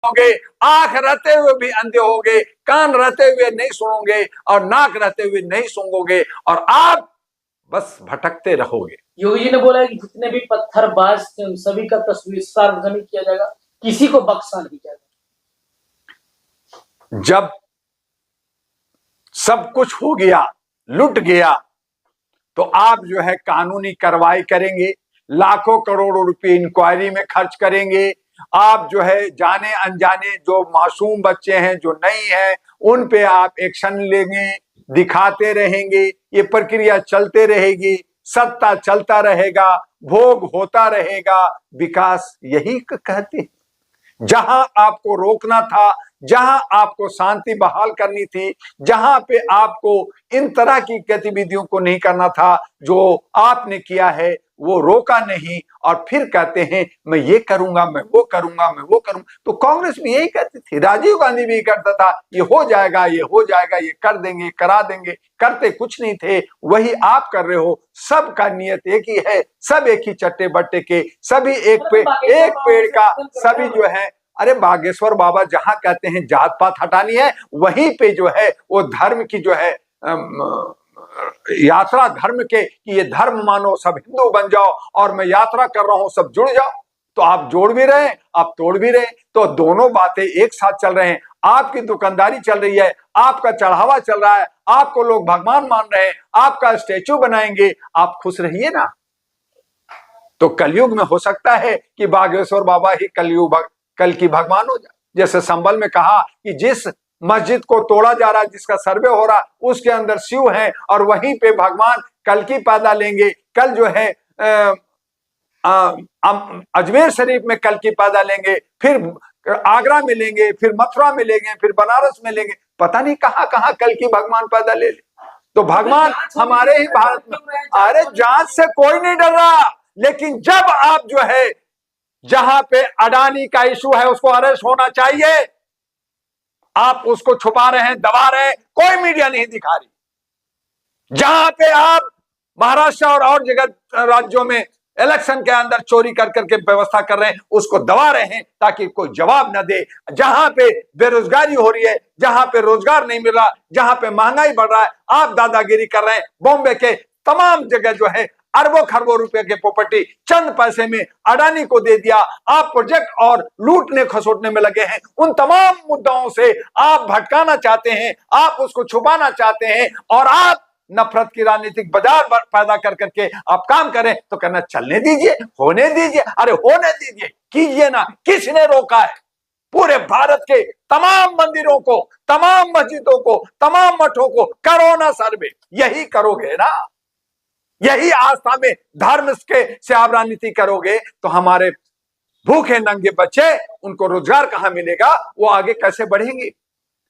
होगे, आंख रहते हुए भी अंधे होगे, कान रहते हुए नहीं सुनोगे और नाक रहते हुए नहीं सूंघोगे और आप बस भटकते रहोगे। योगी जी ने बोला कि जितने भी पत्थरबाज सभी का तस्वीर सार्वजनिक किया जाएगा, किसी को बख्शा नहीं जाएगा। जब सब कुछ हो गया, लुट गया, तो आप जो है कानूनी कार्रवाई करेंगे, लाखों करोड़ों रुपए इंक्वायरी में खर्च करेंगे, आप जो है जाने अनजाने जो मासूम बच्चे हैं जो नहीं है उन पे आप एक्शन लेंगे, दिखाते रहेंगे, ये प्रक्रिया चलते रहेगी, सत्ता चलता रहेगा, भोग होता रहेगा। विकास यही कहते हैं। जहां आपको रोकना था, जहां आपको शांति बहाल करनी थी, जहां पे आपको इन तरह की गतिविधियों को नहीं करना था जो आपने किया है, वो रोका नहीं और फिर कहते हैं मैं ये करूंगा, मैं वो करूंगा, मैं वो करूंगा। तो कांग्रेस भी यही कहती थी, राजीव गांधी भी करता था, ये हो जाएगा, ये हो जाएगा, ये कर देंगे, करा देंगे, करते कुछ नहीं थे। वही आप कर रहे हो। सबका नियत एक ही है, सब एक ही चट्टे बट्टे के, सभी एक पेड़ का, सभी जो है। अरे बागेश्वर बाबा जहां कहते हैं जात पात हटानी है, वहीं पे जो है वो धर्म की जो है यात्रा धर्म के कि ये धर्म मानो, सब हिंदू बन जाओ और मैं यात्रा कर रहा हूं, सब जुड़ जाओ। तो आप जोड़ भी रहे हैं, आप तोड़ भी रहे हैं, तो दोनों बातें एक साथ चल रहे हैं। आपकी दुकानदारी चल रही है, आपका चढ़ावा चल रहा है, आपको लोग भगवान मान रहे हैं, आपका स्टेचू बनाएंगे, आप खुश रहिए ना। तो कलयुग में हो सकता है कि बागेश्वर बाबा ही कल की भगवान हो जाए। जैसे संबल में कहा कि जिस मस्जिद को तोड़ा जा रहा है, जिसका सर्वे हो रहा, उसके अंदर शिव है और वहीं पे भगवान कल की पैदा लेंगे। कल जो है अजमेर शरीफ में कल की पैदा लेंगे, फिर आगरा में लेंगे, फिर मथुरा में लेंगे, फिर बनारस में लेंगे, पता नहीं कहां कहां कल की भगवान पैदा ले। तो भगवान हमारे ही भारत में। अरे जांच से कोई नहीं डर रहा, लेकिन जब आप जो है जहां पे अडानी का इशू है उसको अरेस्ट होना चाहिए, आप उसको छुपा रहे हैं, दबा रहे हैं, कोई मीडिया नहीं दिखा रही। जहां पे आप महाराष्ट्र और जगह राज्यों में इलेक्शन के अंदर चोरी कर करके व्यवस्था कर रहे हैं, उसको दबा रहे हैं ताकि कोई जवाब न दे। जहां पे बेरोजगारी हो रही है, जहां पे रोजगार नहीं मिल रहा, जहां पे महंगाई बढ़ रहा है, आप दादागिरी कर रहे हैं। बॉम्बे के तमाम जगह जो है अरबों खरबों रुपए के प्रॉपर्टी चंद पैसे में अडानी को दे दिया। आप प्रोजेक्ट और लूटने खसोटने में लगे हैं। उन तमाम मुद्दाओं से आप भटकाना चाहते हैं, आप उसको छुपाना चाहते हैं और आप नफरत की राजनीतिक बाजार पैदा कर करके आप काम करें तो कहना चलने दीजिए, होने दीजिए। अरे होने दीजिए, कीजिए ना, किसने रोका है? पूरे भारत के तमाम मंदिरों को, तमाम मस्जिदों को, तमाम मठों को करो ना सर्वे। यही करोगे ना, यही आस्था में धर्म के से आप राजनीति करोगे तो हमारे भूखे नंगे बच्चे, उनको रोजगार कहां मिलेगा, वो आगे कैसे बढ़ेंगे?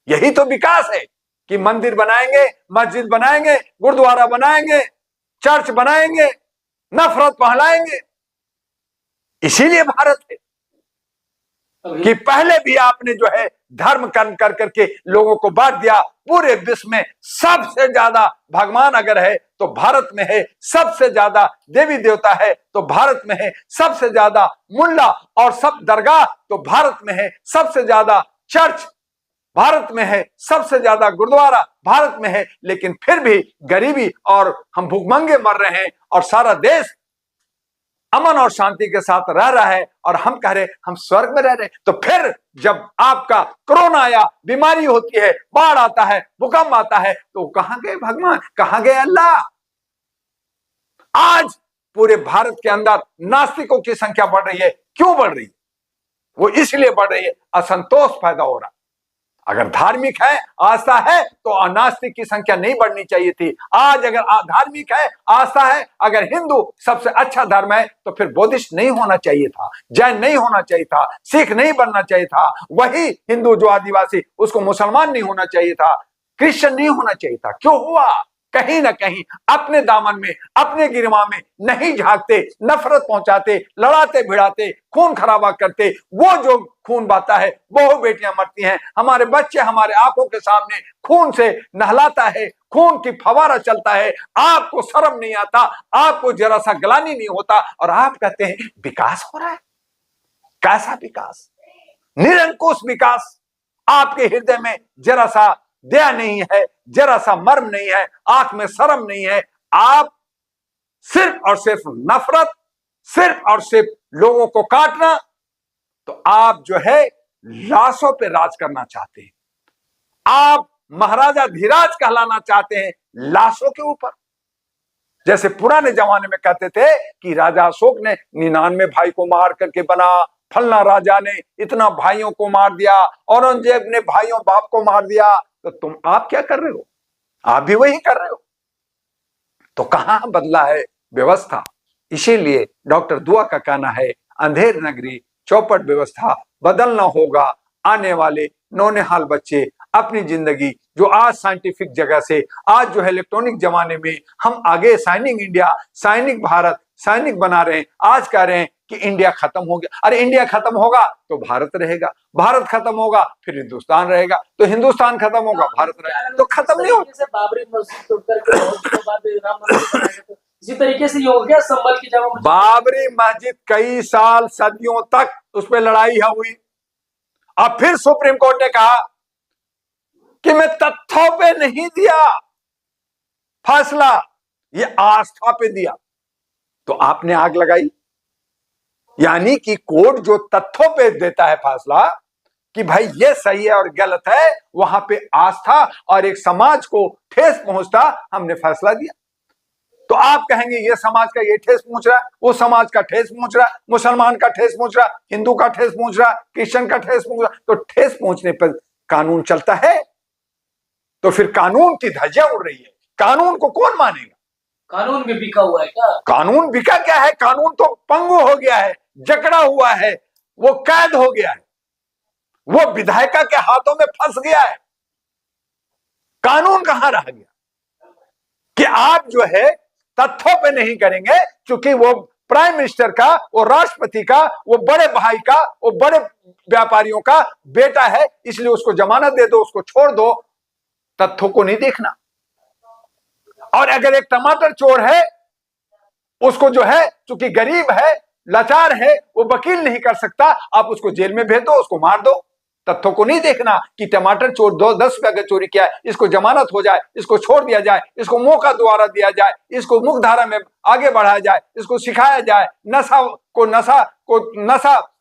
यही तो विकास है कि मंदिर बनाएंगे, मस्जिद बनाएंगे, गुरुद्वारा बनाएंगे, चर्च बनाएंगे, नफरत फैलाएंगे। इसीलिए भारत है कि पहले भी आपने जो है धर्म कर्म कर करके लोगों को बांट दिया। पूरे विश्व में सबसे ज्यादा भगवान अगर है तो भारत में है, सबसे ज्यादा देवी देवता है तो भारत में है, सबसे ज्यादा मुल्ला और सब दरगाह तो भारत में है, सबसे ज्यादा चर्च भारत में है, सबसे ज्यादा गुरुद्वारा भारत में है। लेकिन फिर भी गरीबी और हम भूखमंगे मर रहे हैं और सारा देश अमन और शांति के साथ रह रहा है और हम कह रहे हम स्वर्ग में रह रहे। तो फिर जब आपका कोरोना आया, बीमारी होती है, बाढ़ आता है, भूकंप आता है, तो कहां गए भगवान, कहां गए अल्लाह? आज पूरे भारत के अंदर नास्तिकों की संख्या बढ़ रही है। क्यों बढ़ रही है? वो इसलिए बढ़ रही है, असंतोष पैदा हो रहा। अगर धार्मिक है, आस्था है, तो अनास्तिक की संख्या नहीं बढ़नी चाहिए थी। आज अगर धार्मिक है, आस्था है, अगर हिंदू सबसे अच्छा धर्म है, तो फिर बौद्धिस्ट नहीं होना चाहिए था, जैन नहीं होना चाहिए था, सिख नहीं बनना चाहिए था, वही हिंदू जो आदिवासी उसको मुसलमान नहीं होना चाहिए था, क्रिश्चियन नहीं होना चाहिए था। क्यों हुआ? कहीं ना कहीं अपने दामन में, अपने गिरवा में नहीं झांकते, नफरत पहुंचाते, लड़ाते भिड़ाते, खून खराबा करते। वो जो खून बहता है, बहु बेटियां मरती हैं, हमारे बच्चे हमारे आंखों के सामने खून से नहलाता है, खून की फवारा चलता है। आपको शर्म नहीं आता, आपको जरा सा ग्लानि नहीं होता और आप कहते हैं विकास हो रहा है। कैसा विकास? निरंकुश विकास। आपके हृदय में जरा सा दया नहीं है, जरा सा मर्म नहीं है, आंख में शर्म नहीं है। आप सिर्फ और सिर्फ नफरत, सिर्फ और सिर्फ लोगों को काटना। तो आप जो है लाशों पे राज करना चाहते हैं। आप महाराजा धीराज कहलाना चाहते हैं लाशों के ऊपर। जैसे पुराने जमाने में कहते थे कि राजा अशोक ने 99 भाई को मार करके बना, फलना राजा ने इतना भाइयों को मार दिया, औरंगजेब ने भाइयों बाप को मार दिया। तो आप क्या कर रहे हो? आप भी वही कर रहे हो। तो कहां बदला है व्यवस्था? इसीलिए डॉक्टर दुआ का कहना है, अंधेर नगरी चौपट व्यवस्था बदलना होगा। आने वाले नौनिहाल बच्चे अपनी जिंदगी जो आज साइंटिफिक जगह से, आज जो है इलेक्ट्रॉनिक जमाने में हम आगे सैनिक इंडिया, सैनिक भारत, सैनिक बना रहे हैं। आज कह रहे हैं कि इंडिया खत्म हो गया। अरे इंडिया खत्म होगा तो भारत रहेगा, भारत खत्म होगा फिर हिंदुस्तान रहेगा, तो हिंदुस्तान खत्म होगा भारत रहेगा, तो खत्म नहीं होगा। बाबरी मस्जिद तोड़कर के बहुत दिनों बाद राम मंदिर बनाया गया, तो इसी तरीके से ये हो गया संभल की जगह बाबरी मस्जिद कई साल सदियों तक उस पर लड़ाई हुई। अब फिर सुप्रीम कोर्ट ने कहा कि मैं तथ्यों पे नहीं दिया फैसला, ये आस्था पे दिया। तो आपने आग लगाई। यानी कि कोर्ट जो तथ्यों पे देता है फैसला कि भाई ये सही है और गलत है, वहां पे आस्था और एक समाज को ठेस पहुंचता, हमने फैसला दिया। तो आप कहेंगे ये समाज का ये ठेस पहुंच रहा है, वो समाज का ठेस पहुंच रहा है, मुसलमान का ठेस पहुंच रहा है, हिंदू का ठेस पहुंच रहा है, क्रिश्चियन का ठेस पहुंच रहा है। तो ठेस पहुंचने पर कानून चलता है, तो फिर कानून की धज्जियां उड़ रही है। कानून को कौन मानेगा? कानून भी बिका हुआ है क्या? कानून बिका क्या है? कानून तो पंगु हो गया है, जकड़ा हुआ है, वो कैद हो गया है, वो विधायिका के हाथों में फंस गया है। कानून कहां रह गया? कि आप जो है तथ्यों पे नहीं करेंगे, क्योंकि वो प्राइम मिनिस्टर का, वो राष्ट्रपति का, वो बड़े भाई का, वो बड़े व्यापारियों का बेटा है, इसलिए उसको जमानत दे दो, उसको छोड़ दो। तथ्यों को नहीं देखना। और अगर एक टमाटर चोर है, उसको जो है चूंकि गरीब है, लाचार है, वो वकील नहीं कर सकता, आप उसको जेल में भेज दो, उसको मार दो। तथ्यों को नहीं देखना कि टमाटर चोर 10 रुपए का चोरी किया है, इसको जमानत हो जाए, इसको छोड़ दिया जाए, इसको मौका दोबारा दिया जाए, इसको मुख्यधारा में आगे बढ़ाया जाए, इसको सिखाया जाए। नशा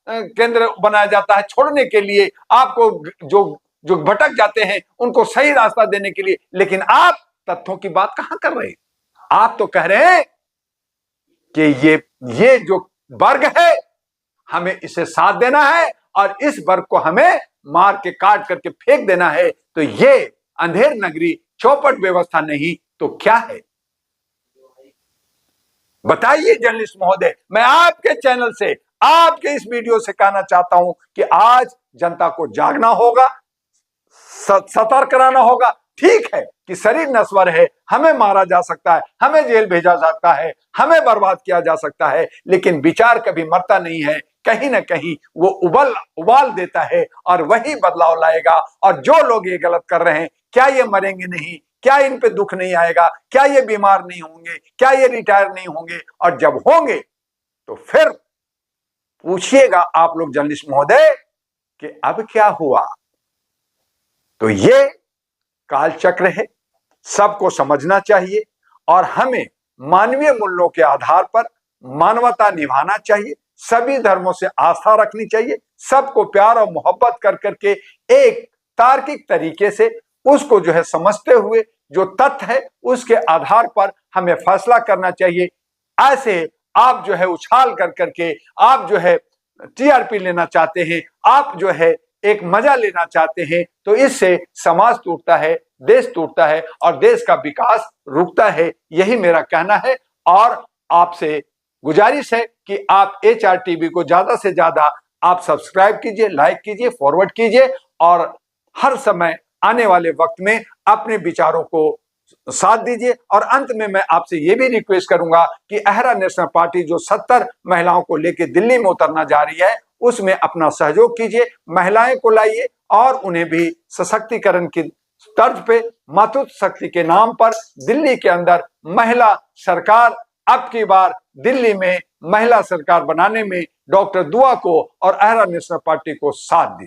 केंद्र बनाया जाता है छोड़ने के लिए, आपको जो भटक जाते हैं उनको सही रास्ता देने के लिए। लेकिन आप तथ्यों की बात कहां कर रहे हैं? आप तो कह रहे हैं कि ये जो वर्ग है, हमें इसे साथ देना है और इस वर्ग को हमें मार के काट करके फेंक देना है। तो ये अंधेर नगरी चौपट व्यवस्था नहीं तो क्या है? बताइए जर्नलिस्ट महोदय। मैं आपके चैनल से, आपके इस वीडियो से कहना चाहता हूं कि आज जनता को जागना होगा, सतर्क रहना होगा। ठीक है कि शरीर नश्वर है, हमें मारा जा सकता है, हमें जेल भेजा जा सकता है, हमें बर्बाद किया जा सकता है, लेकिन विचार कभी मरता नहीं है। कहीं ना कहीं वो उबाल देता है और वही बदलाव लाएगा। और जो लोग ये गलत कर रहे हैं, क्या ये मरेंगे नहीं? क्या इन पे दुख नहीं आएगा? क्या ये बीमार नहीं होंगे? क्या ये रिटायर नहीं होंगे? और जब होंगे तो फिर पूछिएगा आप लोग जर्नलिस्ट महोदय कि अब क्या हुआ? तो ये कालचक्र है, सबको समझना चाहिए और हमें मानवीय मूल्यों के आधार पर मानवता निभाना चाहिए। सभी धर्मों से आस्था रखनी चाहिए, सबको प्यार और मोहब्बत कर करके एक तार्किक तरीके से उसको जो है समझते हुए जो तथ्य है उसके आधार पर हमें फैसला करना चाहिए। ऐसे आप जो है उछाल कर करके, आप जो है टीआरपी लेना चाहते हैं, आप जो है एक मजा लेना चाहते हैं, तो इससे समाज टूटता है, देश टूटता है और देश का विकास रुकता है। यही मेरा कहना है और आपसे गुजारिश है कि आप HR टीवी को ज्यादा से ज्यादा आप सब्सक्राइब कीजिए, लाइक कीजिए, फॉरवर्ड कीजिए और हर समय आने वाले वक्त में अपने विचारों को साथ दीजिए। और अंत में मैं आपसे ये भी रिक्वेस्ट करूंगा कि अहरा नेशनल पार्टी जो 70 महिलाओं को लेकर दिल्ली में उतरना जा रही है, उसमें अपना सहयोग कीजिए, महिलाएं को लाइए और उन्हें भी सशक्तिकरण की तर्ज पे मातृत्व शक्ति के नाम पर दिल्ली के अंदर महिला सरकार अब की बार दिल्ली में महिला सरकार बनाने में डॉक्टर दुआ को और आरा नेशनल पार्टी को साथ दी।